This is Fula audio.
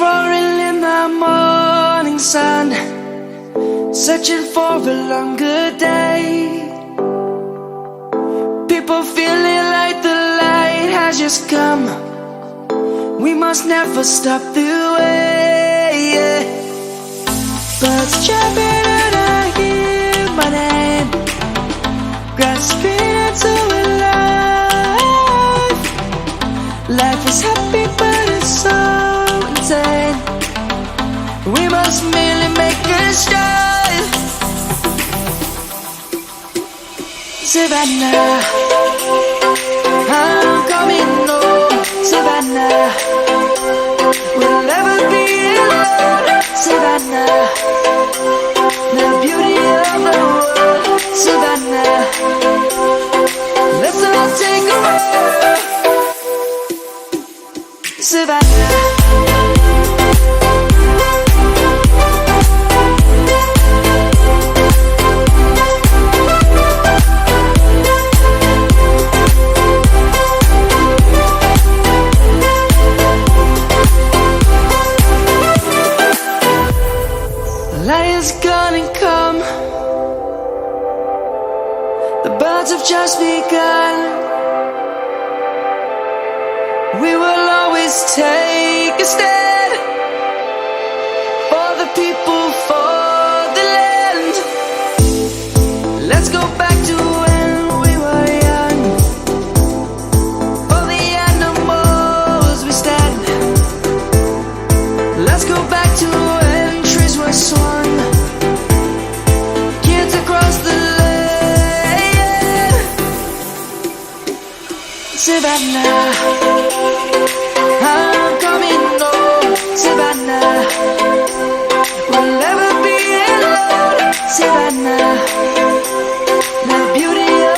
roaring in the morning sun, searching for a longer day. People feeling like the light has just come. We must never stop the way, yeah. Birds chirping and I hear my name, grasping into a life. Life is happy but it's so insane. We must merely make a start. Savannah, I'm coming home. Savannah, we'll never be alone. Savannah, the beauty of the world. Savannah, let's all take a walk. Savannah. Light is gonna come. The birds have just begun. We will always take a stand for the people, for the land. Let's go back to when we were young. For the animals we stand. Let's go back to when trees were swung. Kids across the land. Savannah, I'm coming home. Savannah, we'll never be alone. Savannah.